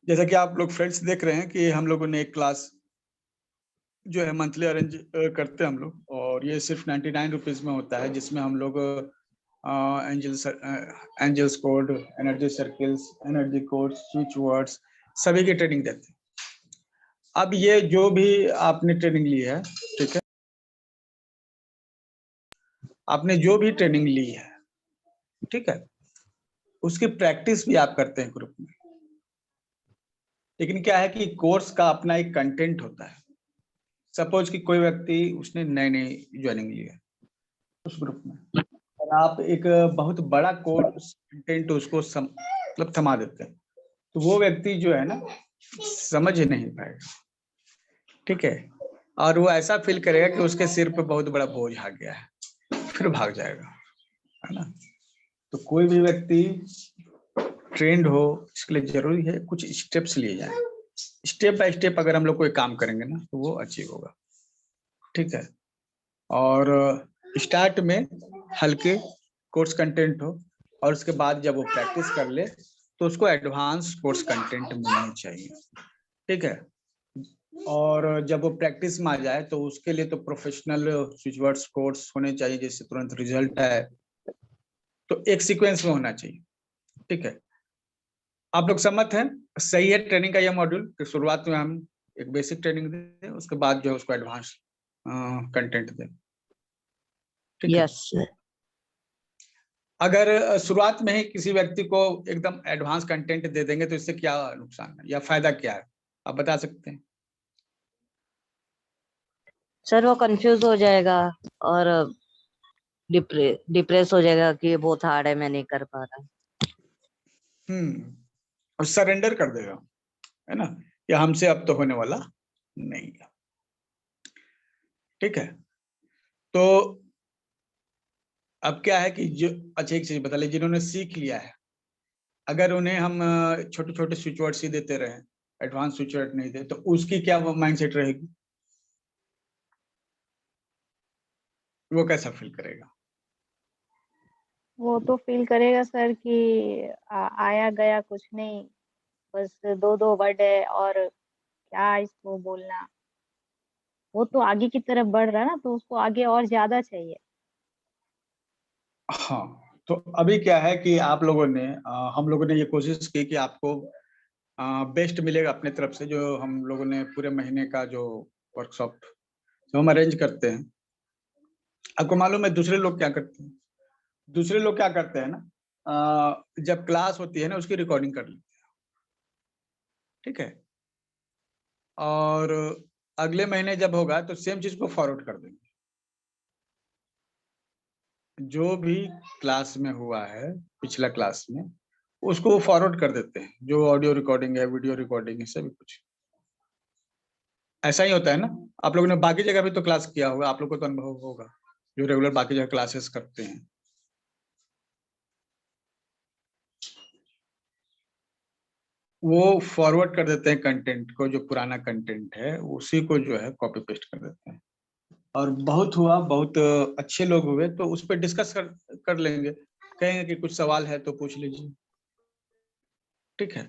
जैसा कि आप लोग फ्रेंड्स देख रहे हैं कि हम लोगों ने एक क्लास जो है मंथली अरेंज करते हैं हम लोग, और ये सिर्फ 99 रुपीज़ में होता है, जिसमें हम लोग angels code, energy circles, energy codes, switch words सभी की ट्रेनिंग देते हैं। अब ये जो भी आपने ट्रेनिंग ली है, ठीक है, आपने जो भी ट्रेनिंग ली है, ठीक है, उसकी प्रैक्टिस भी आप करते हैं ग्रुप में। लेकिन क्या है कि कोर्स का अपना एक कंटेंट होता है। सपोज कि कोई व्यक्ति उसने नई नई ज्वाइनिंग ली है उस ग्रुप में, और आप एक बहुत बड़ा कोर्स कंटेंट उसको मतलब थमा देते हैं, तो वो व्यक्ति जो है ना समझ नहीं पाएगा, ठीक है, और वो ऐसा फील करेगा कि उसके सिर पे बहुत बड़ा बोझ आ गया है, फिर भाग जाएगा, है ना। तो कोई भी व्यक्ति ट्रेंड हो, इसके लिए जरूरी है कुछ स्टेप्स लिए जाए। स्टेप बाय स्टेप अगर हम लोग कोई काम करेंगे ना तो वो अचीव होगा, ठीक है। और स्टार्ट में हल्के कोर्स कंटेंट हो, और उसके बाद जब वो प्रैक्टिस कर ले तो उसको एडवांस कोर्स कंटेंट मिलना चाहिए, ठीक है। और जब वो प्रैक्टिस में आ जाए तो उसके लिए तो प्रोफेशनल स्विच वर्ड्स कोर्स होने चाहिए, जिससे तुरंत रिजल्ट आए। तो एक सीक्वेंस में होना चाहिए, ठीक है। आप लोग सहमत हैं? सही है ट्रेनिंग का यह मॉड्यूल कि शुरुआत में हम एक बेसिक ट्रेनिंग दें, उसके बाद जो है उसको एडवांस कंटेंट दें, ठीक है। यस अगर शुरुआत में ही किसी व्यक्ति को एकदम एडवांस कंटेंट दे देंगे तो इससे क्या नुकसान है या फायदा क्या है, आप बता सकते हैं? सर, वो कंफ्यूज हो जाएगा और डिप्रेस हो जाएगा कि ये बहुत हार्ड है, मैं नहीं कर पा रहा। और सरेंडर कर देगा, है ना, या हमसे अब तो होने वाला नहीं है, ठीक है। तो अब क्या है कि जो अच्छा एक चीज बता ले, जिन्होंने सीख लिया है, अगर उन्हें हम छोटे छोटे स्विच वर्ड ही देते रहे, एडवांस स्विच वर्ड नहीं दे, तो उसकी क्या माइंडसेट रहेगी, वो कैसा फील करेगा? वो तो फील करेगा सर कि आया गया कुछ नहीं, बस दो दो वर्ड है और क्या इसको बोलना। वो तो आगे की तरफ बढ़ रहा है ना, तो उसको आगे और ज्यादा चाहिए। हाँ, तो अभी क्या है कि आप लोगों ने हम लोगों ने ये कोशिश की कि आपको बेस्ट मिलेगा अपने तरफ से, जो हम लोगों ने पूरे महीने का जो वर्कशॉप जो हम अरेंज करते हैं। आपको मालूम है दूसरे लोग क्या करते हैं? दूसरे लोग क्या करते हैं ना, जब क्लास होती है ना उसकी रिकॉर्डिंग कर लेते हैं, ठीक है, और अगले महीने जब होगा तो सेम चीज को फॉरवर्ड कर देंगे। जो भी क्लास में हुआ है पिछला क्लास में, उसको वो फॉरवर्ड कर देते हैं, जो ऑडियो रिकॉर्डिंग है, वीडियो रिकॉर्डिंग है, सभी कुछ ऐसा ही होता है ना। आप लोगों ने बाकी जगह भी तो क्लास किया होगा, आप लोग को तो अनुभव होगा, जो रेगुलर बाकी जगह क्लासेस करते हैं। वो फॉरवर्ड कर देते हैं कंटेंट को, जो पुराना कंटेंट है उसी को जो है कॉपी पेस्ट कर देते हैं। और बहुत हुआ, बहुत अच्छे लोग हुए तो उस पर डिस्कस कर लेंगे, कहेंगे कि कुछ सवाल है तो पूछ लीजिए, ठीक है।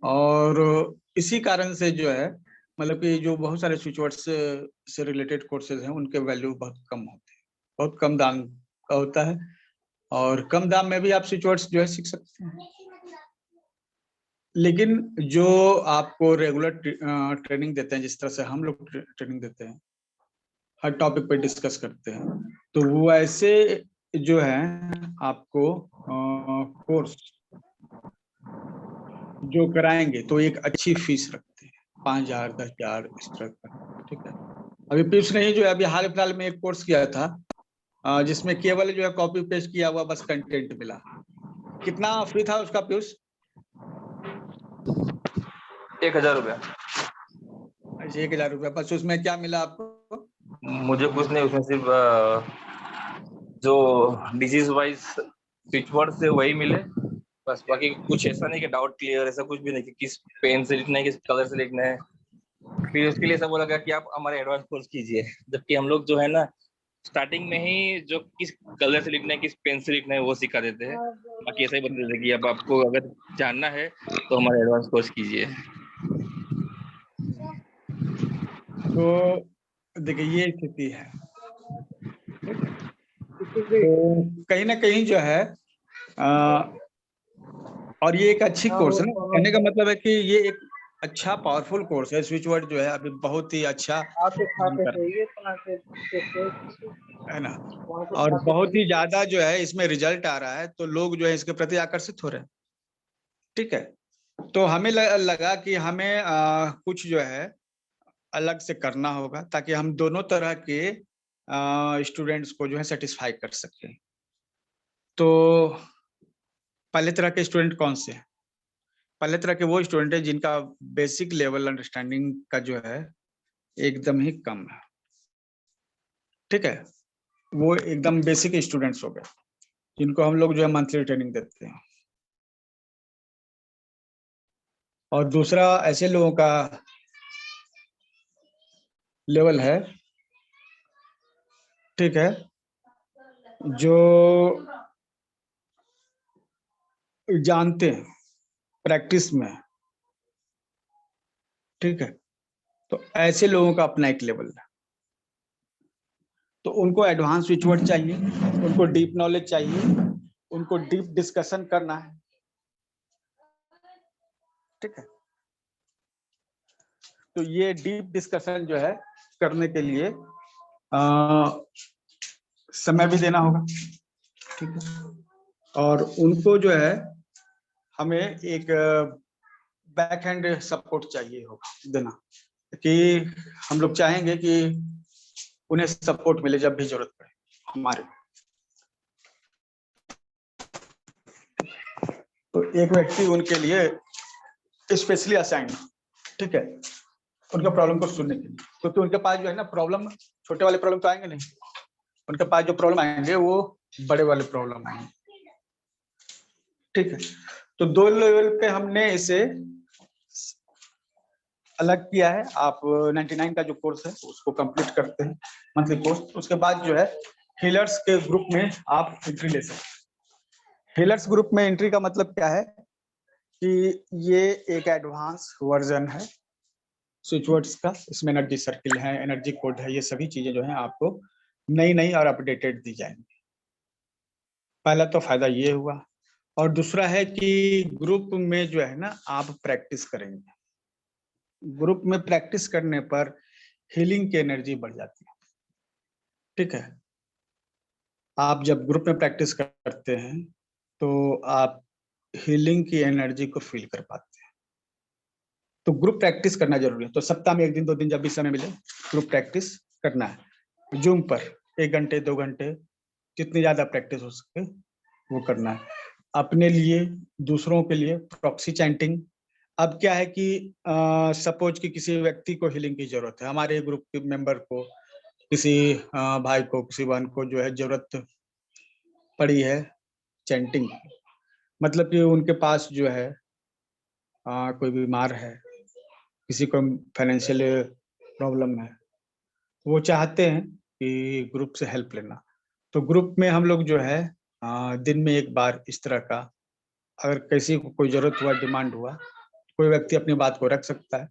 और इसी कारण से जो है, मतलब कि जो बहुत सारे स्विच वर्ड्स से रिलेटेड कोर्सेज हैं उनके वैल्यू बहुत कम होते हैं, बहुत कम दाम का होता है, और कम दाम में भी आप स्विच वर्ड्स जो है सीख सकते हैं। लेकिन जो आपको रेगुलर ट्रेनिंग देते हैं, जिस तरह से हम लोग ट्रेनिंग देते हैं, हर टॉपिक पे डिस्कस करते हैं, तो वो ऐसे जो है आपको कोर्स जो कराएंगे तो एक अच्छी फीस रखते हैं, 5,000 10,000 इस तरह का, ठीक है। अभी पीयूष ने ही जो है अभी हाल फिलहाल में एक कोर्स किया था, जिसमें केवल जो है कॉपी पेस्ट किया हुआ बस कंटेंट मिला। कितना फी था उसका पीयूष? 1,000 रुपया। अच्छा, 1,000 रुपया बस। उसमें क्या मिला आपको? मुझे कुछ नहीं, उसमें सिर्फ जो डिजीज वाइज स्विच वर्ड से वही मिले बस। बाकी कुछ ऐसा नहीं कि डाउट क्लियर, ऐसा कुछ भी नहीं कि किस पेन से लिखना है, किस कलर से लिखना है। फिर उसके लिए सब बोला गया कि आप हमारे एडवांस कोर्स कीजिए, जबकि हम लोग जो है ना स्टार्टिंग में ही जो किस कलर से लिखना है, किस पेन से लिखना है वो सिखा देते हैं। बाकी ऐसा ही बता देते हैं कि अब आपको अगर जानना है तो हमारे एडवांस कोर्स कीजिए। तो देखिए ये स्थिति है, ठीक है। तो कहीं ना कहीं जो है और ये एक अच्छी कोर्स है ना, कहने का मतलब है कि ये एक अच्छा पावरफुल कोर्स है। स्विच वर्ड जो है अभी बहुत ही अच्छा काम कर रहा है ना, और बहुत ही ज्यादा जो है इसमें रिजल्ट आ रहा है, तो लोग जो है इसके प्रति आकर्षित हो रहे हैं, ठीक है। तो हमें लगा कि हमें कुछ जो है अलग से करना होगा ताकि हम दोनों तरह के स्टूडेंट्स को जो है सेटिस्फाई कर सकें। तो पहले तरह के स्टूडेंट कौन से हैं? पहले तरह के वो स्टूडेंट है जिनका बेसिक लेवल अंडरस्टैंडिंग का जो है एकदम ही कम है, ठीक है। वो एकदम बेसिक स्टूडेंट्स हो गए जिनको हम लोग जो है मंथली ट्रेनिंग देते हैं। और दूसरा ऐसे लोगों का लेवल है, ठीक है, जो जानते हैं प्रैक्टिस में, ठीक है। तो ऐसे लोगों का अपना एक लेवल है। तो उनको एडवांस स्विच वर्ड चाहिए, उनको डीप नॉलेज चाहिए, उनको डीप डिस्कशन करना है, ठीक है। तो ये डीप डिस्कशन जो है करने के लिए समय भी देना होगा, ठीक है। और उनको जो है हमें एक बैक हैंड सपोर्ट चाहिए होगा देना, कि हम लोग चाहेंगे कि उन्हें सपोर्ट मिले जब भी जरूरत पड़े हमारे। तो एक व्यक्ति उनके लिए स्पेशली असाइन, ठीक है, उनका प्रॉब्लम को सुनने के लिए, क्योंकि उनके पास जो है ना प्रॉब्लम, छोटे वाले प्रॉब्लम तो आएंगे नहीं, उनके पास जो प्रॉब्लम आएंगे वो बड़े वाले प्रॉब्लम आएंगे, ठीक है। तो दो लेवल पे हमने इसे अलग किया है। आप 99 का जो कोर्स है उसको कंप्लीट करते हैं मंथली कोर्स, उसके बाद जो है हीलर्स के ग्रुप में आप एंट्री ले सकते हैं। हीलर्स ग्रुप में एंट्री का मतलब क्या है कि ये एक एडवांस वर्जन है स्विच वर्ड्स का। इसमें एनर्जी सर्किल है, एनर्जी कोड है, ये सभी चीजें जो है आपको नई नई और अपडेटेड दी जाएंगी। पहला तो फायदा ये हुआ। और दूसरा है कि ग्रुप में जो है ना आप प्रैक्टिस करेंगे। ग्रुप में प्रैक्टिस करने पर हीलिंग की एनर्जी बढ़ जाती है, ठीक है। आप जब ग्रुप में प्रैक्टिस करते हैं तो आप हीलिंग की एनर्जी को फील कर पाते हैं। तो ग्रुप प्रैक्टिस करना जरूरी है। तो सप्ताह में 1 दिन 2 दिन जब भी समय मिले ग्रुप प्रैक्टिस करना है। जूम पर 1 घंटे 2 घंटे जितनी ज्यादा प्रैक्टिस हो सके वो करना है। अपने लिए, दूसरों के लिए प्रॉक्सी चैंटिंग। अब क्या है कि सपोज कि किसी व्यक्ति को हीलिंग की जरूरत है, हमारे ग्रुप के मेंबर को, किसी भाई को, किसी बहन को जो है जरूरत पड़ी है चैंटिंग, मतलब कि उनके पास जो है कोई बीमार है, किसी को फाइनेंशियल प्रॉब्लम है, वो चाहते हैं कि ग्रुप से हेल्प लेना। तो ग्रुप में हम लोग जो है दिन में एक बार इस तरह का, अगर किसी को कोई जरूरत हुआ, डिमांड हुआ, कोई व्यक्ति अपनी बात को रख सकता है,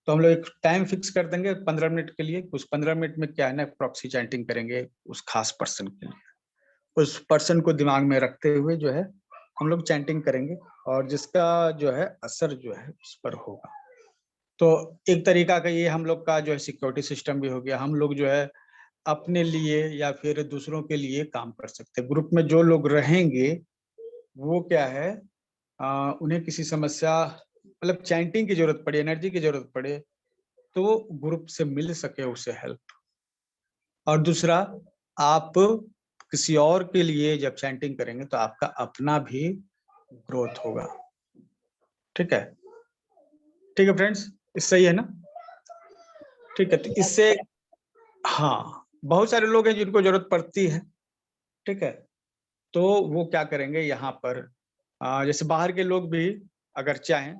तो हम लोग एक टाइम फिक्स कर देंगे 15 मिनट के लिए। उस 15 मिनट में क्या है ना, प्रॉक्सी चैंटिंग करेंगे उस खास पर्सन के लिए। उस पर्सन को दिमाग में रखते हुए जो है हम लोग चैंटिंग करेंगे, और जिसका जो है असर जो है उस पर होगा। तो एक तरीका का ये हम लोग का जो है सिक्योरिटी सिस्टम भी हो गया। हम लोग जो है अपने लिए या फिर दूसरों के लिए काम कर सकते हैं। ग्रुप में जो लोग रहेंगे वो क्या है, उन्हें किसी समस्या, मतलब चैंटिंग की जरूरत पड़े, एनर्जी की जरूरत पड़े, तो ग्रुप से मिल सके उसे हेल्प। और दूसरा, आप किसी और के लिए जब चैंटिंग करेंगे तो आपका अपना भी ग्रोथ होगा, ठीक है। ठीक है फ्रेंड्स, सही है ना? ठीक है, तो इससे हाँ बहुत सारे लोग हैं जिनको जरूरत पड़ती है, ठीक है। तो वो क्या करेंगे, यहाँ पर जैसे बाहर के लोग भी अगर चाहें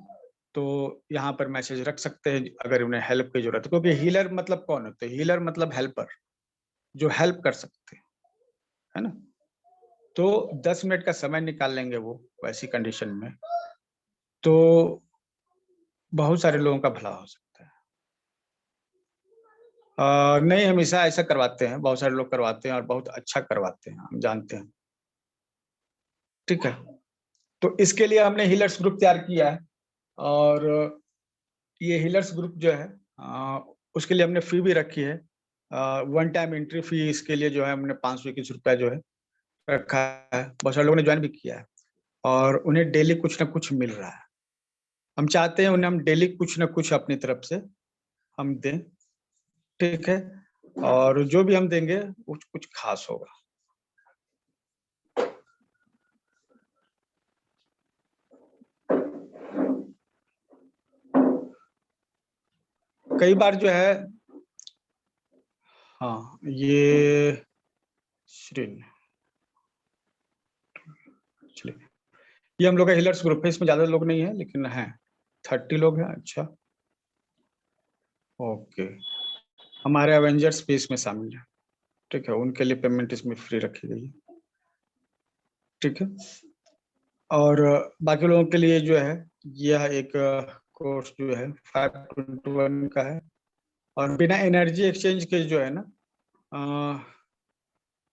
तो यहाँ पर मैसेज रख सकते हैं अगर उन्हें हेल्प की जरूरत है। क्योंकि हीलर मतलब कौन होते हैं? हीलर मतलब हेल्पर, जो हेल्प कर सकते है ना। तो 10 मिनट का समय निकाल लेंगे वो वैसी कंडीशन में, तो बहुत सारे लोगों का भला हो सकता है। नहीं हमेशा ऐसा करवाते हैं, बहुत सारे लोग करवाते हैं और बहुत अच्छा करवाते हैं, हम जानते हैं। ठीक है, तो इसके लिए हमने हीलर्स ग्रुप तैयार किया है, और ये हीलर्स ग्रुप जो है उसके लिए हमने फी भी रखी है। 1 टाइम एंट्री फी इसके लिए जो है हमने 521 रुपया जो है रखा है। बहुत सारे लोगों ने ज्वाइन भी किया है और उन्हें डेली कुछ ना कुछ मिल रहा है। हम चाहते हैं उन्हें हम डेली कुछ ना कुछ अपनी तरफ से हम दें, ठीक है, और जो भी हम देंगे कुछ कुछ खास होगा। कई बार जो है, हाँ ये श्रीन, चलिए ये हम लोग का हीलर्स ग्रुप है, इसमें ज्यादा लोग नहीं है लेकिन हैं 30 लोग हैं। अच्छा ओके, हमारे एवेंजर्स भी इसमें शामिल है, ठीक है, उनके लिए पेमेंट इसमें फ्री रखी गई है, ठीक है। और बाकी लोगों के लिए जो है यह एक कोर्स जो है 521 का है, और बिना एनर्जी एक्सचेंज के जो है ना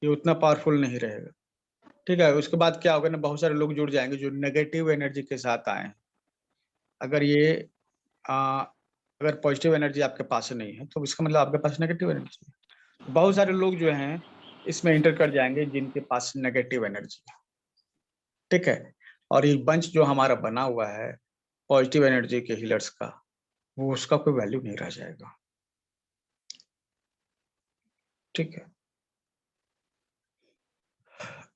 ये उतना पावरफुल नहीं रहेगा, ठीक है। उसके बाद क्या होगा ना, बहुत सारे लोग जुड़ जाएंगे जो नेगेटिव एनर्जी के साथ आए हैं। अगर ये अगर पॉजिटिव एनर्जी आपके पास नहीं है तो इसका मतलब आपके पास नेगेटिव एनर्जी है। बहुत सारे लोग जो हैं इसमें एंटर कर जाएंगे जिनके पास नेगेटिव एनर्जी है, ठीक है। और ये बंच जो हमारा बना हुआ है पॉजिटिव एनर्जी के हीलर्स का, वो उसका कोई वैल्यू नहीं रह जाएगा, ठीक है।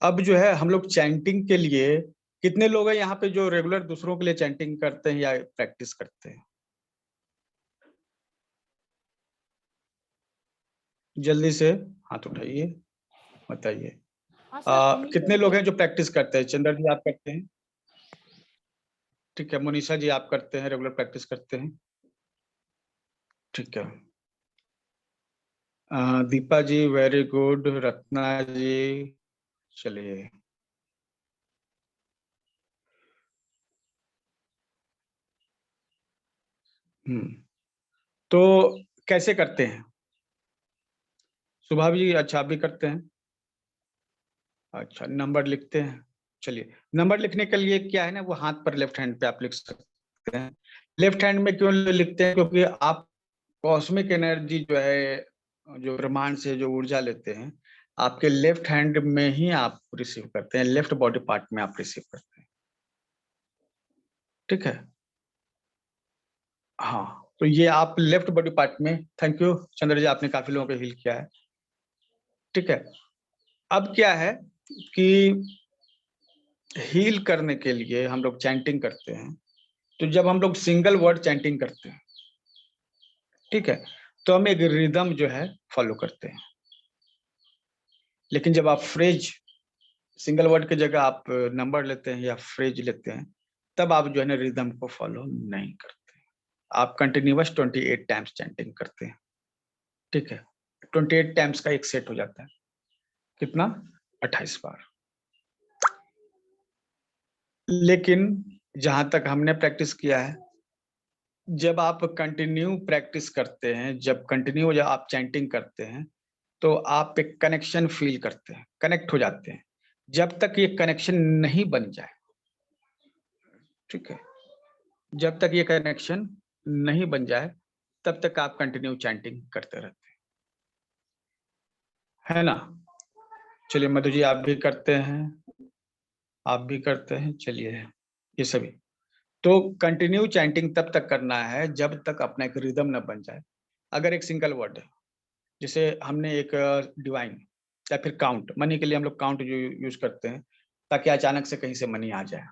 अब जो है हम लोग चैंटिंग के लिए, कितने लोग हैं यहाँ पे जो रेगुलर दूसरों के लिए चैंटिंग करते हैं या प्रैक्टिस करते हैं? जल्दी से हाथ उठाइए, बताइए। कितने लोग हैं जो प्रैक्टिस करते हैं? चंद्र जी आप करते हैं, ठीक है। मोनिशा जी आप करते हैं, रेगुलर प्रैक्टिस करते हैं, ठीक है। दीपा जी वेरी गुड, रत्ना जी, चलिए। तो कैसे करते हैं? सुबह भी, अच्छा आप भी करते हैं, अच्छा नंबर लिखते हैं। चलिए, नंबर लिखने के लिए क्या है ना, वो हाथ पर लेफ्ट हैंड पे आप लिख सकते हैं। लेफ्ट हैंड में क्यों लिखते हैं? क्योंकि आप कॉस्मिक एनर्जी जो है, जो ब्रह्मांड से जो ऊर्जा लेते हैं, आपके लेफ्ट हैंड में ही आप रिसीव करते हैं, लेफ्ट बॉडी पार्ट में आप रिसीव करते हैं, ठीक है। हाँ, तो ये आप लेफ्ट बॉडी पार्ट में, थैंक यू चंद्र जी, आपने काफी लोगों को हील किया है, ठीक है। अब क्या है कि हील करने के लिए हम लोग चैंटिंग करते हैं, तो जब हम लोग सिंगल वर्ड चैंटिंग करते हैं, ठीक है, तो हम एक रिदम जो है फॉलो करते हैं। लेकिन जब आप फ्रेज, सिंगल वर्ड की जगह आप नंबर लेते हैं या फ्रेज लेते हैं, तब आप जो है ना रिदम को फॉलो नहीं करते, आप कंटिन्यूअस 28 टाइम्स चैंटिंग करते हैं, ठीक है। 28 टाइम्स का एक सेट हो जाता है, कितना? 28 बार। लेकिन जहां तक हमने प्रैक्टिस किया है, जब आप कंटिन्यू प्रैक्टिस करते हैं, जब कंटिन्यू जब आप चैंटिंग करते हैं, तो आप एक कनेक्शन फील करते हैं, कनेक्ट हो जाते हैं। जब तक ये कनेक्शन नहीं बन जाए, ठीक है, जब तक ये कनेक्शन नहीं बन जाए तब तक आप कंटिन्यू चैंटिंग करते रहते हैं, है ना। चलिए मधु जी आप भी करते हैं, आप भी करते हैं, चलिए ये सभी। तो कंटिन्यू चैंटिंग तब तक करना है जब तक अपना एक रिदम न बन जाए। अगर एक सिंगल वर्ड है, जैसे हमने एक डिवाइन या फिर काउंट, मनी के लिए हम लोग काउंट जो यूज करते हैं ताकि अचानक से कहीं से मनी आ जाए,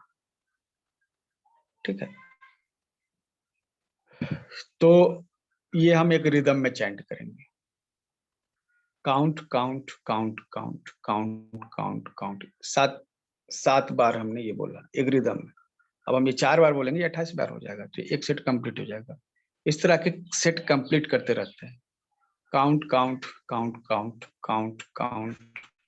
ठीक है। तो ये हम एक रिदम में चैंट करेंगे, count count count count count count count, 7 बार हमने ये बोला एक रिदम में। अब हम ये 4 बार बोलेंगे, 28 बार हो जाएगा, तो एक सेट कंप्लीट हो जाएगा। इस तरह के सेट कंप्लीट करते रहते हैं, count count count count count count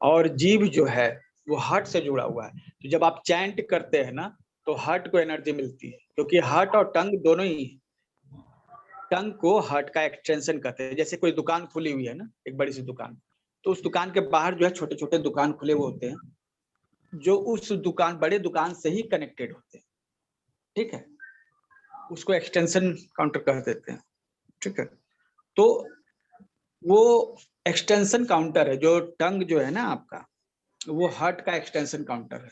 और जीभ जो है वो हार्ट से जुड़ा हुआ है। तो जब आप चैंट करते हैं ना तो हार्ट को एनर्जी मिलती है, क्योंकि हार्ट और टंग दोनों ही है। टंग को हार्ट का एक्सटेंशन कहते हैं। जैसे कोई दुकान खुली हुई है ना, एक बड़ी सी दुकान, तो उस दुकान के बाहर जो है छोटे छोटे दुकान खुले हुए होते हैं, जो उस दुकान, बड़े दुकान से ही कनेक्टेड होते हैं। ठीक है, उसको एक्सटेंशन काउंटर कह देते हैं। ठीक है, तो वो एक्सटेंशन काउंटर है, जो टंग जो है ना आपका, वो हार्ट का एक्सटेंशन काउंटर है।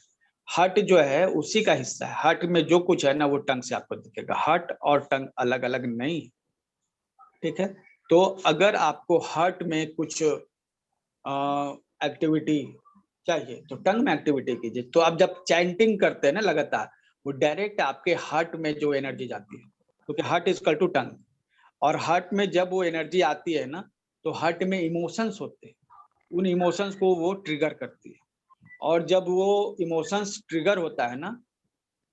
हार्ट जो है उसी का हिस्सा है। हार्ट में जो कुछ है ना वो टंग से आपको दिखेगा। हार्ट और टंग अलग अलग नहीं है। ठीक है, तो अगर आपको हार्ट में कुछ एक्टिविटी चाहिए तो टंग में एक्टिविटी कीजिए। तो आप जब चैंटिंग करते हैं ना लगातार, वो डायरेक्ट आपके हार्ट में जो एनर्जी जाती है, क्योंकि heart is equal to tongue. और हार्ट में जब वो एनर्जी आती है ना, तो हार्ट में इमोशंस होते हैं, उन इमोशंस को वो ट्रिगर करती है। और जब वो इमोशंस ट्रिगर होता है ना,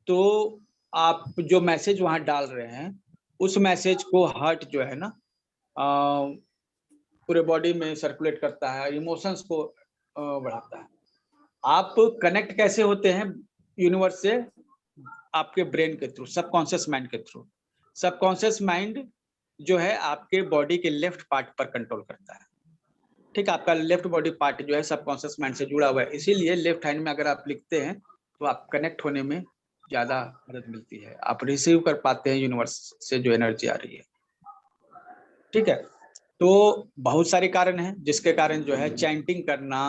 तो आप जो मैसेज वहां डाल रहे हैं, उस मैसेज को हार्ट जो है ना पूरे बॉडी में सर्कुलेट करता है, इमोशंस को बढ़ाता है। आप कनेक्ट कैसे होते हैं यूनिवर्स से? आपके ब्रेन के थ्रू, सबकॉन्शियस माइंड के थ्रू। सबकॉन्शियस माइंड जो है आपके बॉडी के लेफ्ट पार्ट पर कंट्रोल करता है। ठीक है, आपका लेफ्ट बॉडी पार्ट जो है सबकॉन्शियस माइंड से जुड़ा हुआ है। इसीलिए लेफ्ट हैंड में अगर आप लिखते हैं तो आप कनेक्ट होने में ज्यादा मदद मिलती है, आप रिसीव कर पाते हैं यूनिवर्स से जो एनर्जी आ रही है। ठीक है, तो बहुत सारे कारण हैं जिसके कारण जो है चैंटिंग करना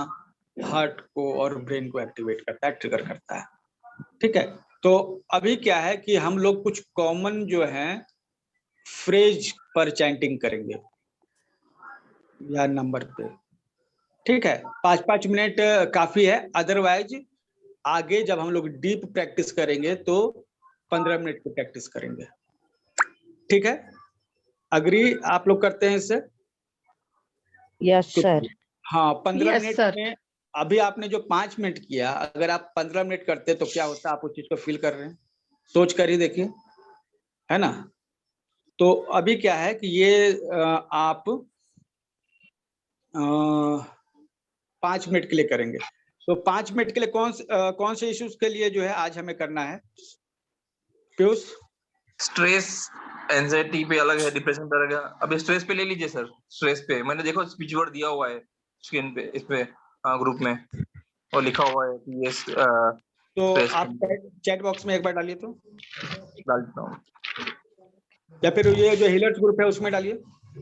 हार्ट को और ब्रेन को एक्टिवेट करता है, ट्रिगर करता है। ठीक है, तो अभी क्या है कि हम लोग कुछ कॉमन जो है फ्रेज पर चैंटिंग करेंगे या नंबर पे। ठीक है, 5-5 मिनट काफी है। अदरवाइज आगे जब हम लोग डीप प्रैक्टिस करेंगे तो 15 मिनट की प्रैक्टिस करेंगे। ठीक है, अग्री आप लोग करते हैं इससे? Yes sir. हाँ, 15 Yes, मिनट sir. में अभी आपने जो 5 मिनट किया, अगर आप 15 मिनट करते तो क्या होता? आप उस चीज को फील कर रहे हैं, सोच कर ही देखिए, है ना? तो अभी क्या है कि ये आप 5 मिनट के लिए करेंगे। तो 5 मिनट के लिए कौन से इश्यूज के लिए जो है आज हमें करना है पीयूष? स्ट्रेस, एंजाइटी पे अलग है, डिप्रेशन पे अलग है। अभी स्ट्रेस पे ले लीजिए सर। स्ट्रेस पे मैंने देखो स्पीच वर्ड दिया हुआ है स्क्रीन पे, इस पे ग्रुप में, और लिखा हुआ है कि ये तो स्ट्रेस आप चैट बॉक्स में एक बार डालिए तो, डाल देता हूँ। या फिर ये जो हीलर्स ग्रुप है उसमें डालिए।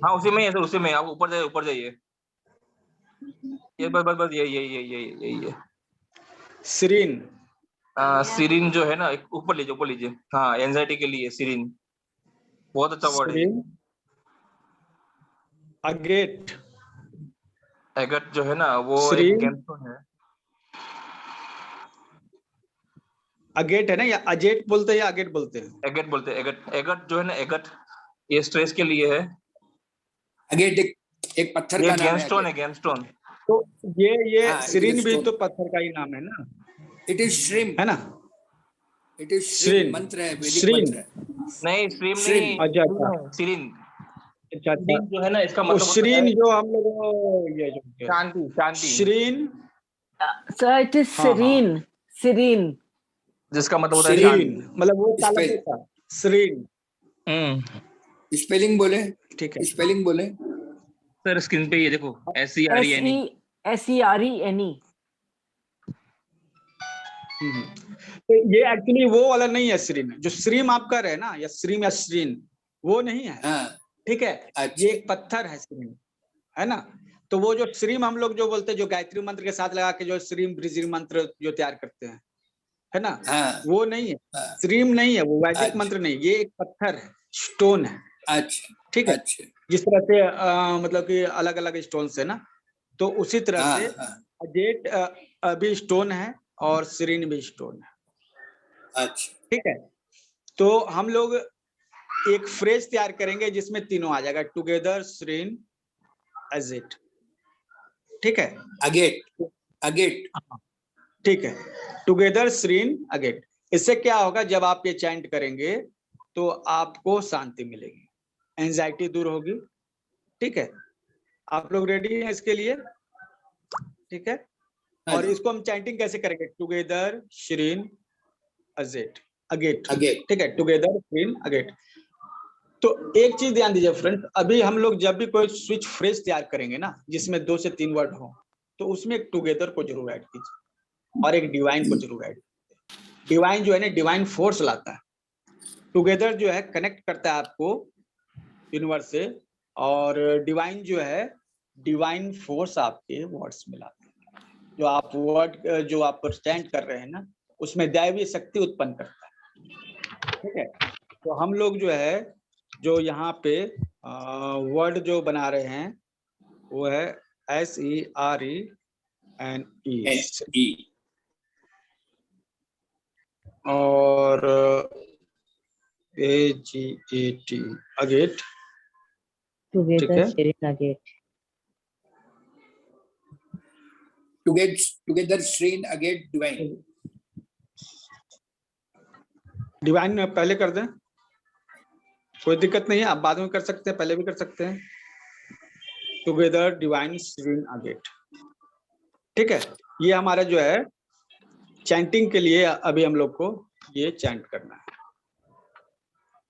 हाँ उसी में है सर, उसी में। आप ऊपर जाइए, ऊपर जाइए। ये बस यही है। सीरीन, सीरीन जो है ना, ऊपर लीजिए, ऊपर लीजिए। हाँ, एंजाइटी के लिए सीरीन बहुत अच्छा वर्ड है। सीरीन, अगेट, एगट जो है ना वो एक सीरीन, गेमस्टोन है। अगेट है ना, या अजेट बोलते हैं या अगेट बोलते हैं? एगट बोलते हैं, एगट। एगट जो है ना, एगट, ये स्ट्रेस के लिए है। अगेट एक पत्थर ये का नाम गेमस्टोन है, है। गेमस्टोन। तो ये हाँ, सीरीन भी तो पत्थर का ही नाम है ना, इट इज श्रिम, है ना? इट इज श्रीन, श्रिम, मंत्र है, वैदिक श्रीन, मंत्र है। नहीं, स्ट्रीम श्रीम। नहीं, अच्छा अच्छा सीरीन। अच्छा अच्छा। जो है ना, इसका वो मतलब होता श्रीन है जो हम लोग ये जो शांति, शांति। श्रीन, Sir, it is हाँ, हाँ। serene. Serene. जिसका मतलब होता है श्रीन। श्रीन मतलब वो ताला स्पेल- होता है, श्रीन। स्पेलिंग बोले, ठीक है, स्पेलिंग बोले। सर स्क्रीन पे ये देखो, SERENE। SERENE. तो ये एक्चुअली वो वाला नहीं है श्रीन, जो श्रीम आप कर रहे हैं ना, या श्रीम या श्रीन, वो नहीं है। हाँ, ठीक है, अच्छा। ये एक पत्थर है श्रीम, है ना? तो वो जो श्रीम हम लोग जो बोलते हैं, जो गायत्री मंत्र के साथ लगा के जो श्रीम ब्रिजिम मंत्र जो तैयार करते हैं, है ना? हाँ, वो नहीं है, हाँ, श्रीम नहीं है, वो वैदिक अच्छा। मंत्र नहीं, ये एक पत्थर है, स्टोन है। अच्छा, ठीक है, अच्छा। जिस तरह से मतलब कि अलग अलग स्टोन है ना, तो उसी तरह हाँ, से हाँ, अजेट भी स्टोन है और श्रीन भी स्टोन है। अच्छा। ठीक है, तो हम लोग एक फ्रेज तैयार करेंगे जिसमें तीनों आ जाएगा, टुगेदर, श्रीन, अजेट। ठीक है, अगेट, अगेट। ठीक है, टुगेदर, श्रीन, अगेट। इससे क्या होगा, जब आप ये चैंट करेंगे तो आपको शांति मिलेगी, एंजाइटी दूर होगी। ठीक है, आप लोग रेडी हैं इसके लिए? ठीक है, हाँ और जी, इसको हम चैंटिंग कैसे करेंगे? टुगेदर श्रीन अजेट अगेट, अगेट, ठीक है, टुगेदर श्रीन अगेट। तो एक चीज ध्यान दीजिए फ्रेंड, अभी हम लोग जब भी कोई स्विच फ्रेज तैयार करेंगे ना, जिसमें 2 से 3 वर्ड हो, तो उसमें एक टुगेदर को जरूर ऐड कीजिए और एक डिवाइन को जरूर ऐड कीजिए। डिवाइन जो है ना, डिवाइन फोर्स लाता है। टुगेदर जो है कनेक्ट करता है आपको यूनिवर्स से, और डिवाइन जो है डिवाइन फोर्स आपके वर्ड्स में लाता है। जो आप वर्ड जो आप चैंट कर रहे हैं ना, उसमें दैवीय शक्ति उत्पन्न करता है, ठीक है। तो हम लोग जो है, जो यहाँ पे वर्ड जो बना रहे हैं वो है SERENE, E, और AGAT अगेट, ठीक together है। sharing again. together Shrine Agate Divine. Divine पहले कर दें, कोई दिक्कत नहीं है, आप बाद में कर सकते हैं, पहले भी कर सकते हैं। टुगेदर डिवाइन श्रीन अगेट, ठीक है। ये हमारा जो है चैंटिंग के लिए अभी हम लोग को ये चैंट करना है,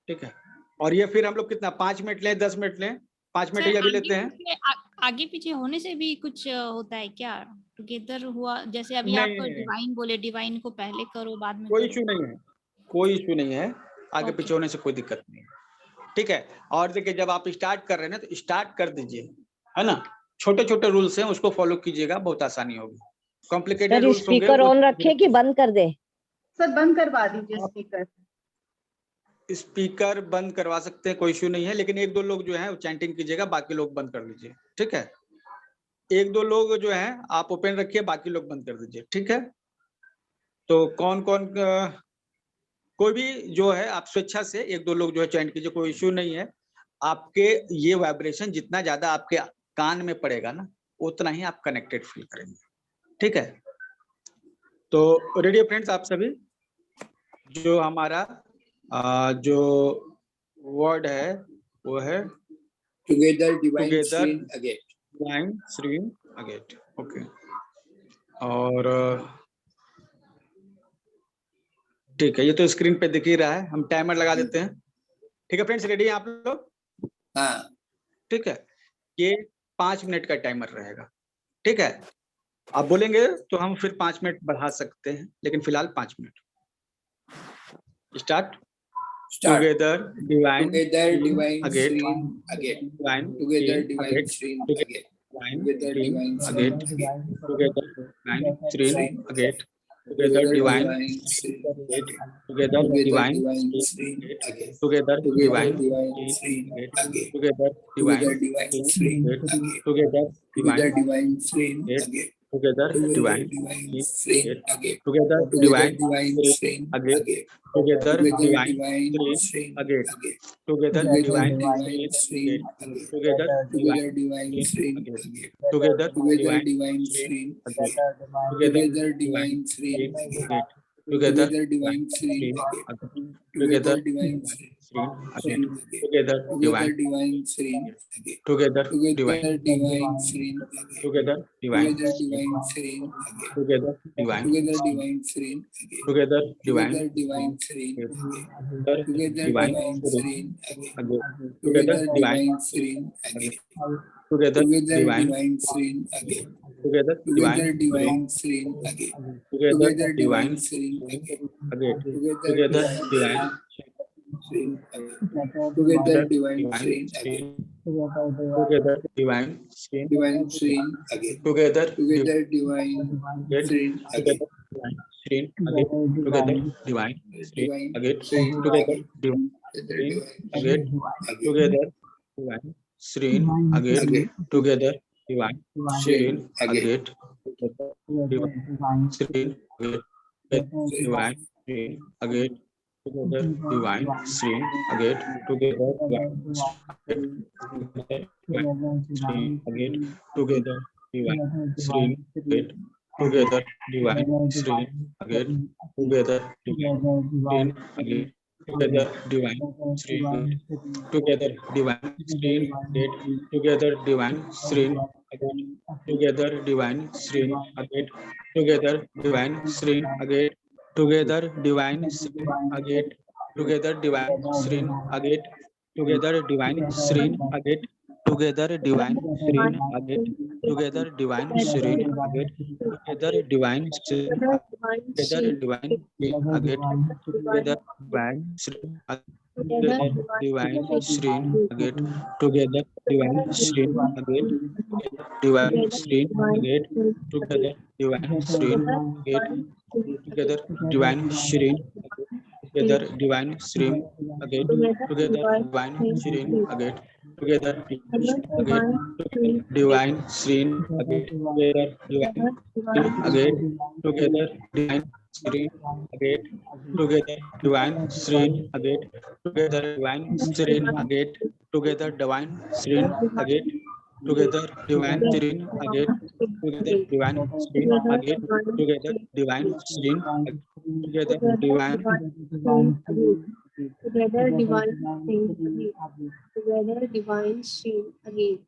ठीक है। और ये फिर हम लोग कितना 5 मिनट लें, 10 मिनट लें? 5 मिनट ही अभी लेते हैं। आगे पीछे होने से भी कुछ होता है क्या? टुगेदर हुआ जैसे अभी आप नहीं, डिवाइन बोले, डिवाइन को पहले करो बाद में कोई करो। इशू नहीं है, कोई इशू नहीं है, आगे Okay. पीछे होने से कोई दिक्कत नहीं है, ठीक है। और देखिए जब आप स्टार्ट कर रहे हैं ना, तो स्टार्ट कर दीजिए, है ना। छोटे छोटे रूल्स हैं, उसको फॉलो कीजिएगा, बहुत आसानी होगी। कॉम्प्लिकेटेड सर रूल्स होंगे स्पीकर वो ऑन रखे कि बंद कर दे? सर बंद करवा दीजिए स्पीकर। स्पीकर बंद करवा सकते हैं, कोई इशू नहीं है, लेकिन 1-2 लोग जो है वो चैंटिंग कीजिएगा, बाकी लोग बंद कर लीजिए, ठीक है। 1-2 लोग जो है आप ओपन रखिए, बाकी लोग बंद कर दीजिए, ठीक है। तो कौन कौन कोई भी जो है आप स्वेच्छा से 1-2 लोग जो है चैंट कीजिए, कोई इशू नहीं है। आपके ये वाइब्रेशन जितना ज्यादा आपके कान में पड़ेगा ना, उतना ही आप कनेक्टेड फील करेंगे, ठीक है। तो रेडियो फ्रेंड्स, आप सभी, जो हमारा जो वर्ड है वो है Together Divine Together Shrine Agate. Divine श्रीन agate, okay. और ठीक है, ये तो स्क्रीन पे दिख ही रहा है, हम टाइमर लगा देते हैं, ठीक है फ्रेंड्स। रेडी हैं आप लोग? हाँ, ठीक है, ये 5 मिनट का टाइमर रहेगा, ठीक है। आप बोलेंगे तो हम फिर 5 मिनट बढ़ा सकते हैं, लेकिन फिलहाल 5 minute. Start. start. Together divine Together Divine agate, Shrine Agate. Divine Together Divine agate, Shrine Agate. Divine Together Divine agate, Shrine Agate. Together divine श्रीन agate, together Together divine Divine Shrine agate, Agate. Together Together divine Divine Shrine Agate. Together Together divine Divine Shrine agate, Agate. Together divine Together Divine Shrine Agate. Together Together divine Divine Shrine Agate. Together Together divine Divine Shrine Agate. Together Together divine Divine Shrine agate, Agate. Together Together divine Divine Shrine agate, Agate. Together Together divine Divine Shrine Agate. Together Together Divine Shrine agate, Agate. Together Together divine Divine Shrine Agate. Together Together Divine Shrine Agate. Agate, together Together Divine Shrine Agate. Together Together Divine श्रीन Shrine agate, Agate. Together Together divine Divine Shrine Agate. Together divine Together Divine Shrine Agate. Together divine Together Divine Shrine Agate. Together divine Together Divine Shrine Agate. Together divine Together Divine Shrine Agate. Together divine Divine Shrine Agate. Agate, Together together divine Divine Shrine Agate. Together Together divine Divine Shrine Agate. Together divine Together Divine Shrine Agate. Together Together divine Divine Shrine Agate. Agate, Together together divine Shrine Agate. Together Divine Shrine Agate. Together divine shrine Divine Shrine Agate. Together Together Divine Shrine Agate. Shrine agate, together divine shrine Divine agate, Shrine together Agate. Divine Together sheen Divine agate, Agate. Together divine श्रीन agate, Agate. Together divine sheen Agate. Agate, divine श्रीन agate, divine श्रीन agate, together divine श्रीन agate, together sheen agate, together divine श्रीन agate, together divine श्रीन agate, together divine agate, together divine sheen together divine श्रीन agate, together divine sheen again, together divine Srin again, together divine Srin again, together divine Srin again, together divine Srin again, together divine Srin again, together divine Srin again, together divine Srin again, together divine Srin together divine Srin again, together divine Srin together divine Srin again, together divine Srin again, divine Srin again, together divine Srin again, together divine Srin together divine Srin again, together divine Srin again, together again, together divine Srin again, together divine Srin again, together divine Srin again, together divine Srin again, together divine Srin again, together divine Srin again, together divine Srin again, together divine Srin again, together divine Srin together divine Together divine stream again.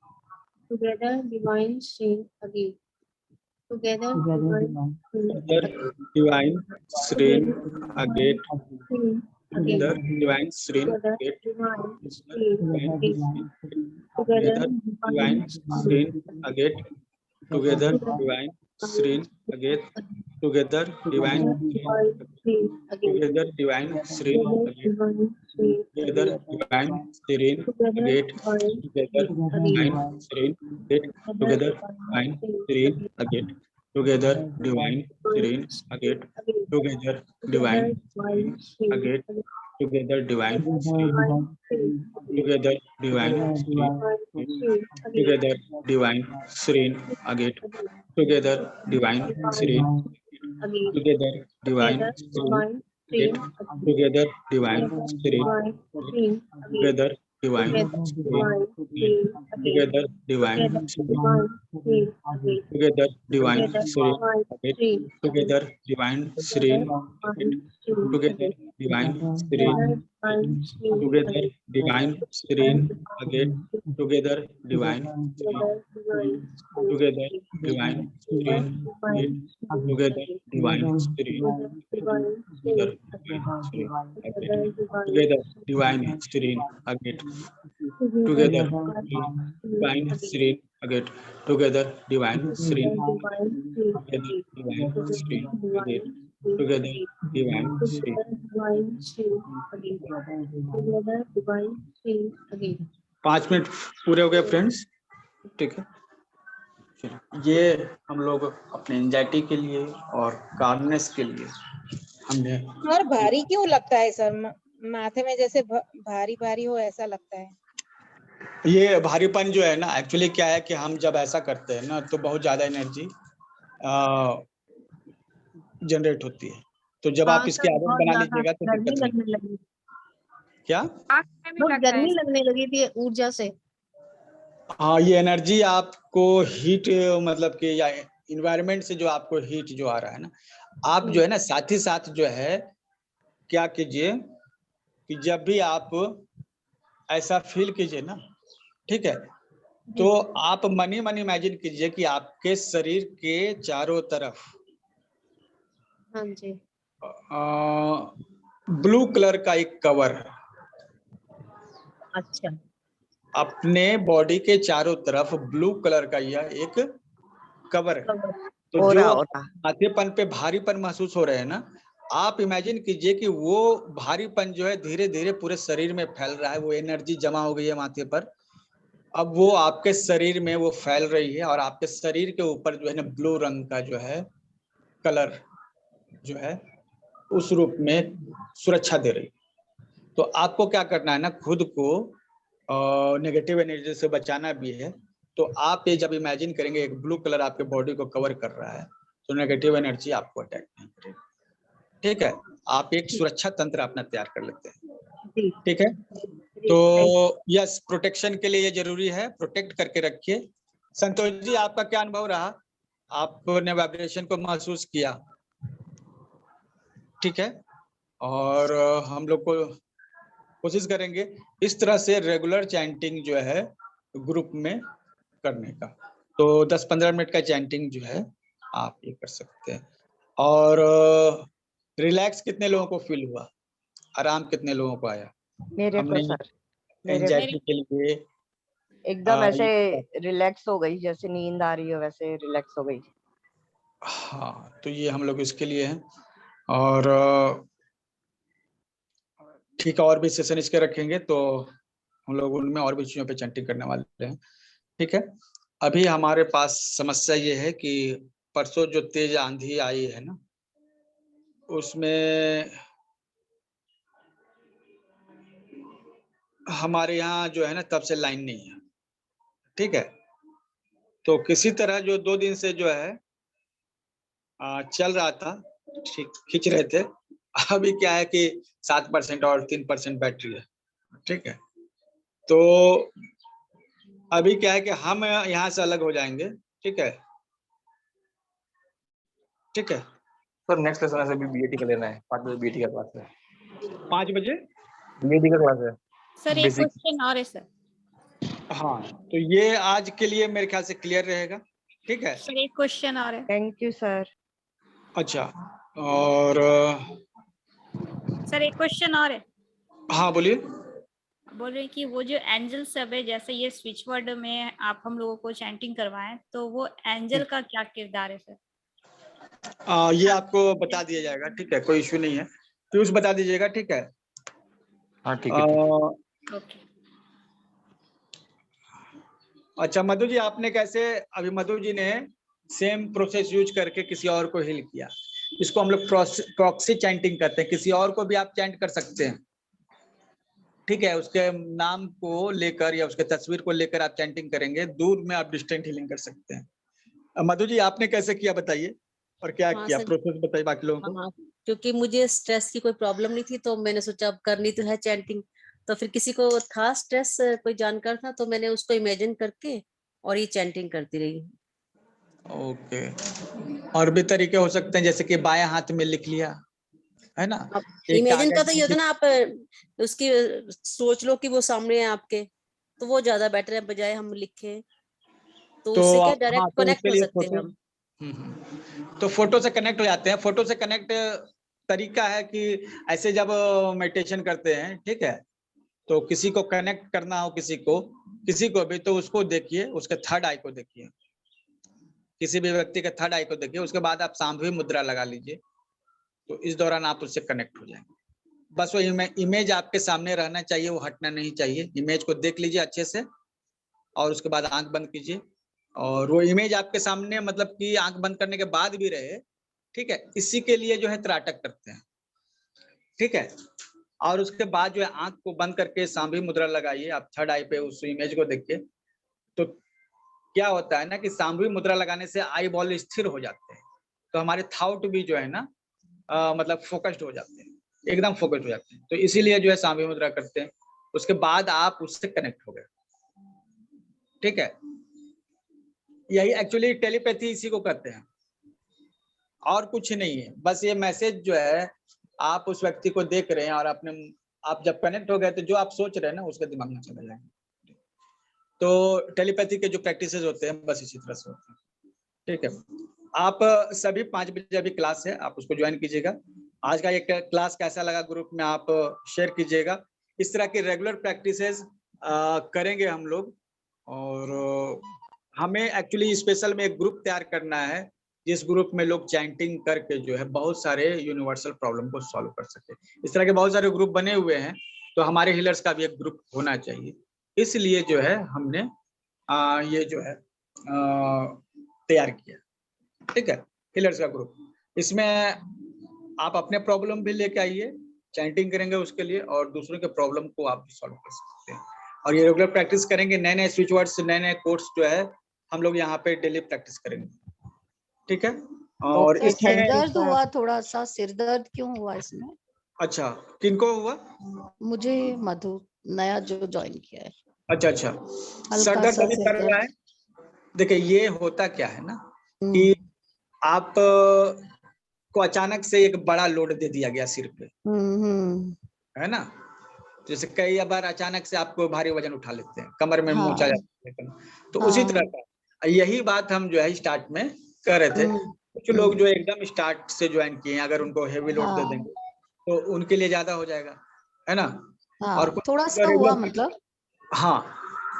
Together divine stream again. Together divine stream again. Together divine stream divine Srin again, stream again. together divine Srin Together again, divine stream again. together Together divine Srin again, together divine Srin again, together divine stream again. together divine Srin again, together divine Srin again, together divine Srin again, together divine Srin again, together divine Srin again, together divine Srin again, together divine Srin together divine Srin together divine Srin again, together divine Srin together divine Srin again, together divine Srin together divine Srin together divine Srin together divine Srin again, together divine Srin again, together divine Srin together divine Srin again, together divine Srin together divine Srin again, together divine Srin together divine Srin again, together divine Srin again, together divine Srin again, together divine Srin together divine Srin again, together divine Srin divine stream again. Together divine stream again. 5 minute पूरे हो गए friends, ठीक है। ये हम लोग अपने anxiety के लिए और कार्डनेस के लिए हमने और भारी क्यों लगता है सर? माथे में जैसे भारी भारी हो ऐसा लगता है। ये भारीपन जो है ना, एक्चुअली क्या है कि हम जब ऐसा करते हैं ना तो बहुत ज्यादा एनर्जी जनरेट होती है, तो जब आप इसकी आदत बना लीजिएगा तो दिक्कत नहीं। क्या गर्मी लगने लगी थी ऊर्जा से। हाँ, ये एनर्जी आपको हीट मतलब कि या इन्वायरमेंट से जो आपको हीट जो आ रहा है ना, आप जो है ना साथ ही साथ जो है क्या कीजिए कि जब भी आप ऐसा फील कीजिए ना, ठीक है, तो आप मन ही मन इमेजिन कीजिए कि आपके शरीर के चारों तरफ हाँ जी ब्लू कलर का एक कवर है। अच्छा, अपने बॉडी के चारों तरफ ब्लू कलर का यह एक कवर है। तो जो माथेपन पे भारीपन महसूस हो रहे हैं ना, आप इमेजिन कीजिए कि वो भारीपन जो है धीरे धीरे पूरे शरीर में फैल रहा है। वो एनर्जी जमा हो गई है माथे पर, अब वो आपके शरीर में वो फैल रही है और आपके शरीर के ऊपर जो है ना ब्लू रंग का जो है कलर जो है उस रूप में सुरक्षा दे रही है। तो आपको क्या करना है ना, खुद को नेगेटिव एनर्जी से बचाना भी है। तो आप ये जब इमेजिन करेंगे एक ब्लू कलर आपके बॉडी को कवर कर रहा है, तो नेगेटिव एनर्जी आपको अटैक नहीं करेगी। ठीक है, आप एक सुरक्षा तंत्र अपना तैयार कर लेते हैं। ठीक है, तो यस, प्रोटेक्शन के लिए ये जरूरी है, प्रोटेक्ट करके रखिए। संतोष जी, आपका क्या अनुभव रहा? आपने वाइब्रेशन को महसूस किया? ठीक है, और हम लोग को कोशिश करेंगे इस तरह से रेगुलर चैंटिंग जो है ग्रुप में करने का। तो 10-15 मिनट का चैंटिंग जो है आप ये कर सकते हैं। और रिलैक्स कितने लोगों को फील हुआ, आराम कितने लोगों को आया? मेरे को हमने सर, मेरे को एंजाइटी के लिए एकदम ऐसे ये- रिलैक्स हो गई, जैसे नींद आ रही हो वैसे रिलैक्स हो गई। हाँ, तो ये हम लोग इसके लिए हैं। और ठीक है, और भी सेशन इसके रखेंगे तो हम लोग उनमें और भी चीजों पे चैंटिंग करने वाले हैं। ठीक है, अभी हमारे पास समस्या ये है कि परसों जो तेज आंधी आई है ना, उसमें हमारे यहाँ जो है ना तब से लाइन नहीं है। ठीक है, तो किसी तरह जो 2 दिन से जो है चल रहा था, ठीक खींच रहे थे। अभी क्या है कि 7% और 3% बैटरी है। ठीक है, तो अभी क्या है कि हम यहाँ से अलग हो जाएंगे। ठीक है, ठीक है सर नेक्स्ट लेसन ऐसे भी बीएटी का लेना है, 5 बजे बीएटी का क्लास है। 5 बजे बीएटी का क्लास है सर एक बेसिक। क्वेश्चन और है सर। हाँ, तो ये आज के लिए मेरे ख्याल से क्लियर रहेगा। ठीक है, सर एक क्वेश्चन और है। Thank you sir. अच्छा, और सर एक क्वेश्चन और है। हाँ बोलिए। बोल रहे हैं कि वो जो एंजल सब है, जैसे ये स्विच वर्ड में आप हम लोगों को चैंटिंग करवाएं, तो वो एंजल का क्या किरदार है सर? ये आपको बता दिया जाएगा। ठीक है, कोई इश्यू नहीं है, पीयूष बता दीजिएगा। ठीक है, हाँ ठीक है। ओके। अच्छा मधु जी, आपने कैसे, अभी मधु जी ने सेम प्रोसेस यूज करके किसी और को हील किया, इसको हम लोग प्रॉक्सी चैंटिंग करते हैं। किसी और को भी आप चैंट कर सकते हैं। ठीक है, उसके नाम को लेकर या उसके तस्वीर को लेकर आप चैंटिंग करेंगे, दूर में आप डिस्टेंट हीलिंग कर सकते हैं। मधु जी आपने कैसे किया बताइए, और क्या हाँ किया, सर। प्रोसेस बताइए बाकी लोगों को। हाँ, क्योंकि मुझे स्ट्रेस की कोई प्रॉब्लम नहीं थी, तो मैंने सोचा अब करनी तो है चैंटिंग। तो फिर किसी को था स्ट्रेस, कोई जानकार था, तो मैंने उसको इमेजिन करके और ये चैंटिंग करती रही। ओके, और भी तरीके हो सकते हैं, जैसे कि बाएं हाथ में लिख लिया, है ना। एक इमेजिन का कागज तो ये होता है ना, आप उसकी सोच लो कि वो सामने है आपके, तो वो ज्यादा बेटर है बजाय हम लिखे। तो उससे क्या हाँ, डायरेक्ट तो कनेक्ट उसके हो लिए सकते हैं फोटो, हम। तो फोटो से कनेक्ट हो जाते हैं। फोटो से कनेक्ट तरीका है कि ऐसे जब मेडिटेशन करते हैं, ठीक है, तो किसी को कनेक्ट करना हो, किसी को भी, तो उसको देखिए, उसके थर्ड आई को देखिए, किसी भी व्यक्ति के थर्ड आई को देखिए, उसके बाद आप सांभवी मुद्रा लगा लीजिए, तो इस दौरान आप उससे कनेक्ट हो जाएंगे। बस वो इमेज आपके सामने रहना चाहिए, वो हटना नहीं चाहिए। इमेज को देख लीजिए अच्छे से, और उसके बाद आंख बंद कीजिए, और वो इमेज आपके सामने, मतलब कि आंख बंद करने के बाद भी रहे। ठीक है, इसी के लिए जो है त्राटक करते हैं। ठीक है, और उसके बाद जो है आंख को बंद करके सांभवी मुद्रा लगाइए, आप थर्ड आई पे उस इमेज को देखिए। तो क्या होता है ना कि सांभवी मुद्रा लगाने से आई बॉल स्थिर हो जाते हैं, तो हमारे थॉट भी जो है ना मतलब फोकस्ड हो जाते हैं, एकदम फोकस्ड हो जाते हैं। तो इसीलिए जो है सांभवी मुद्रा करते हैं, उसके बाद आप उससे कनेक्ट हो गए। ठीक है, यही एक्चुअली टेलीपैथी इसी को कहते हैं, और कुछ नहीं है। बस ये मैसेज जो है, आप उस व्यक्ति को देख रहे हैं और आप जब कनेक्ट हो गए तो जो आप सोच रहे हैं ना उसके दिमाग में चला जाएगा। तो टेलीपैथी के जो प्रैक्टिसेस होते हैं बस इसी तरह से होते हैं। ठीक है, आप सभी 5 बजे अभी क्लास है, आप उसको ज्वाइन कीजिएगा। आज का ये क्लास कैसा लगा ग्रुप में आप शेयर कीजिएगा। इस तरह की रेगुलर प्रैक्टिसेस करेंगे हम लोग, और हमें एक्चुअली स्पेशल में एक ग्रुप तैयार करना है, जिस ग्रुप में लोग चैंटिंग करके जो है बहुत सारे यूनिवर्सल प्रॉब्लम को सॉल्व कर सके। इस तरह के बहुत सारे ग्रुप बने हुए हैं, तो हमारे हीलर्स का भी एक ग्रुप होना चाहिए। इसलिए जो है हमने ये जो है तैयार किया। ठीक है, हीलर्स का ग्रुप, इसमें आप अपने प्रॉब्लम भी लेके आइए, चैंटिंग करेंगे उसके लिए, और दूसरों के प्रॉब्लम को आप भी सॉल्व कर सकते हैं। और ये रेगुलर प्रैक्टिस करेंगे, नए नए स्विच वर्ड्स, नए नए कोर्स जो है हम लोग यहाँ पे डेली प्रैक्टिस करेंगे। ठीक है, और सर सिर इसमें दर्द हुआ, थोड़ा सा सिर दर्द क्यों हुआ इसमें? अच्छा, किनको हुआ? मुझे मधु नया जो ज्वाइन किया है। अच्छा, सर हल्का दर्द सा अभी सिर कर रहा है। दर्द। देखिए ये होता क्या है ना कि आप को अचानक से एक बड़ा लोड दे दिया गया सिर पे, है ना। जैसे कई बार अचानक से आपको भारी वजन उठा लेते हैं, कमर में मोच आ जाता है, तो उसी तरह का यही बात हम जो है स्टार्ट में कर रहे थे। कुछ लोग जो एकदम स्टार्ट से ज्वाइन किए हैं, अगर उनको हेवी लोड दे देंगे तो उनके लिए ज्यादा हो जाएगा, है ना। और कुछ थोड़ा सा हुआ मतलब। हाँ,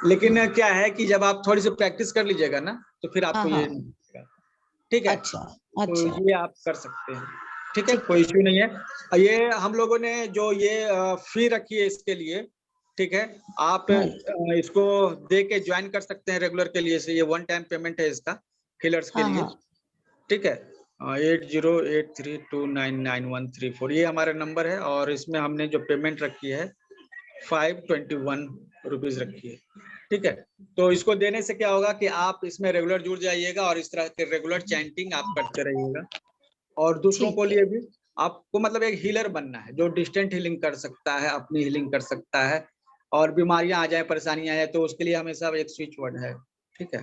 लेकिन क्या है कि जब आप थोड़ी सी प्रैक्टिस कर लीजिएगा ना तो फिर आपको ये नहीं होगा। ठीक है, अच्छा तो ये आप कर सकते हैं। ठीक है, कोई इश्यू नहीं है। ये हम लोगों ने जो ये फी रखी है इसके लिए, ठीक है, आप इसको दे के ज्वाइन कर सकते हैं रेगुलर के लिए। से ये 1 टाइम पेमेंट है इसका हीलर्स के लिए। ठीक है, 8083299134 ये हमारा नंबर है, और इसमें हमने जो पेमेंट रखी है 521 रुपीज रखी है। ठीक है, तो इसको देने से क्या होगा कि आप इसमें रेगुलर जुड़ जाइएगा और इस तरह के रेगुलर चैंटिंग आप करते रहिएगा, और दूसरों को लिए भी आपको मतलब एक हीलर बनना है जो डिस्टेंट हीलिंग कर सकता है, अपनी हीलिंग कर सकता है, और बीमारियां आ जाए, परेशानियां आए तो उसके लिए हमेशा एक स्विच वर्ड है। ठीक है,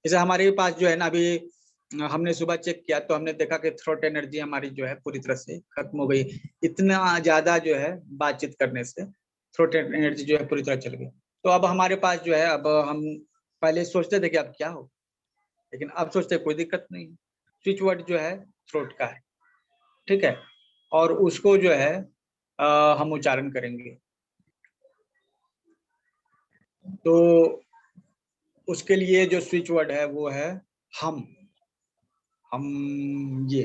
जैसे हमारे पास जो है ना, अभी हमने सुबह चेक किया तो हमने देखा कि थ्रोट एनर्जी हमारी जो है पूरी तरह से खत्म हो गई। इतना ज्यादा जो है बातचीत करने से थ्रोट एनर्जी जो है पूरी तरह चल गई। तो अब हमारे पास जो है, अब हम पहले सोचते थे कि अब क्या हो, लेकिन अब सोचते कोई दिक्कत नहीं, स्विच वर्ड जो है थ्रोट का है। ठीक है, और उसको जो है हम उच्चारण करेंगे। तो उसके लिए जो स्विच वर्ड है वो है हम ये।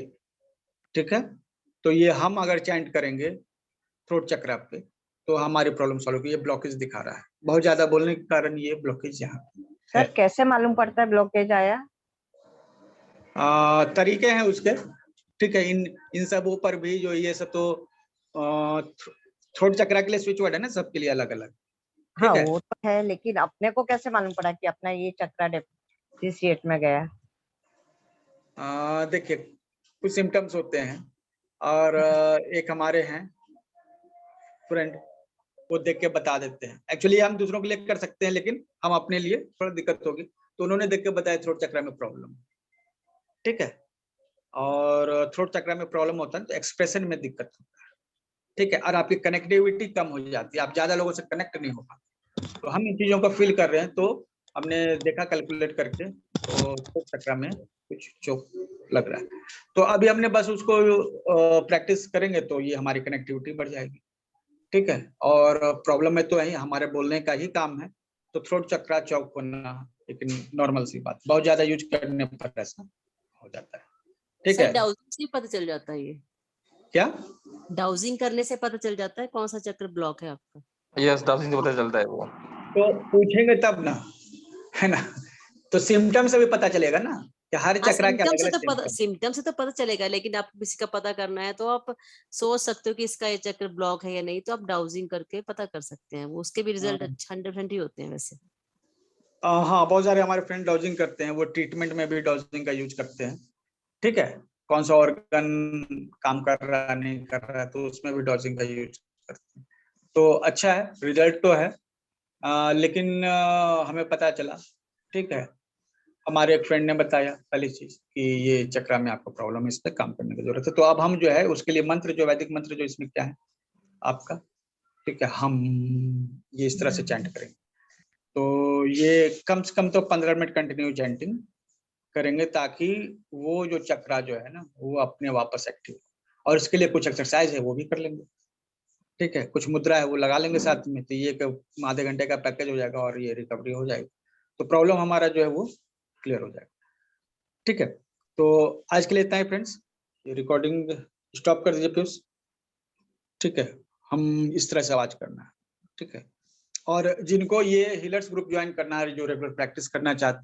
ठीक है, तो ये हम अगर चैंट करेंगे थ्रोट चक्र पे तो हमारी प्रॉब्लम सॉल्व होगी। ये ब्लॉकेज दिखा रहा है, बहुत ज्यादा बोलने के कारण ये ब्लॉकेज यहाँ सर कैसे मालूम पड़ता है ब्लॉकेज आया? तरीके हैं उसके। ठीक है, इन सबों पर भी जो ये सब तो थ्रोट चक्र के लिए स्विच वर्ड है ना, सबके लिए अलग अलग। हाँ वो तो है, लेकिन अपने को कैसे मालूम पड़ा कि अपना ये चक्रा डिफिशिएट में गया? देखिए, कुछ सिम्टम्स होते हैं, और एक हमारे हैं फ्रेंड, वो देख के बता देते हैं। एक्चुअली हम दूसरों के लिए कर सकते हैं, लेकिन हम अपने लिए थोड़ा दिक्कत होगी, तो उन्होंने देख के बताया थ्रोट चक्र में प्रॉब्लम। ठीक है, और थ्रोट चक्र में प्रॉब्लम होता है तो एक्सप्रेशन में दिक्कत होता है। ठीक है, और आपकी कनेक्टिविटी कम हो जाती है, आप ज्यादा लोगों से कनेक्ट नहीं हो पाते। तो हम इन चीजों को फील कर रहे हैं, तो हमने देखा कैलकुलेट करके, तो थ्रोट चक्र में कुछ चोक लग रहा है। तो अभी हमने बस उसको प्रैक्टिस करेंगे तो ये हमारी कनेक्टिविटी बढ़ जाएगी। ठीक है, और प्रॉब्लम में तो है हमारे बोलने का ही काम है, तो थ्रोट चक्र चौक होना लेकिन नॉर्मल सी बात, बहुत ज्यादा यूज करने पर ऐसा हो जाता है। ठीक है, डाउजिंग से पता चल जाता है ये क्या? डाउजिंग करने से पता चल जाता है कौन सा चक्र ब्लॉक है आपका? यस, डाउजिंग से पता चलता है वो। तो पूछेंगे तब ना, है ना, तो सिम्टम से भी पता चलेगा ना कि हर चक्र के अलग अलग सिम्टम से तो पता चलेगा, लेकिन आपको किसी का पता करना है तो आप सोच सकते हो कि इसका ये चक्र ब्लॉक है या नहीं, तो आप डाउजिंग करके पता कर सकते हैं। वो उसके भी रिजल्ट 100% ही होते हैं वैसे। हाँ, बहुत सारे हमारे फ्रेंड डाउजिंग करते हैं, वो ट्रीटमेंट में भी डाउजिंग का यूज करते हैं। ठीक है, कौन सा ऑर्गन काम कर रहा है नहीं कर रहा है, तो उसमें भी डाउजिंग का यूज करते हैं। तो अच्छा है, रिजल्ट तो है, लेकिन हमें पता चला। ठीक है, हमारे एक फ्रेंड ने बताया पहली चीज कि ये चक्र में आपको प्रॉब्लम है, इस पर काम करने की जरूरत है। तो अब हम जो है उसके लिए मंत्र, जो वैदिक मंत्र जो इसमें क्या है आपका, ठीक है, हम ये इस तरह से चैंट करेंगे। तो ये कम से कम तो 15 मिनट कंटिन्यू चैंटिंग करेंगे, ताकि वो जो चक्रा जो है ना वो अपने वापस एक्टिव, और इसके लिए कुछ एक्सरसाइज है वो भी कर लेंगे। ठीक है, कुछ मुद्रा है वो लगा लेंगे साथ में, तो ये आधे घंटे का पैकेज हो जाएगा और ये रिकवरी हो जाएगी, तो प्रॉब्लम हमारा जो है वो क्लियर हो जाएगा। ठीक है, तो आज के लिए इतना ही फ्रेंड्स, ये रिकॉर्डिंग स्टॉप कर दीजिए प्लीज। ठीक है, हम इस तरह से आवाज करना है। ठीक है, और जिनको ये हीलर्स ग्रुप ज्वाइन करना है, जो रेगुलर प्रैक्टिस करना चाहते हैं,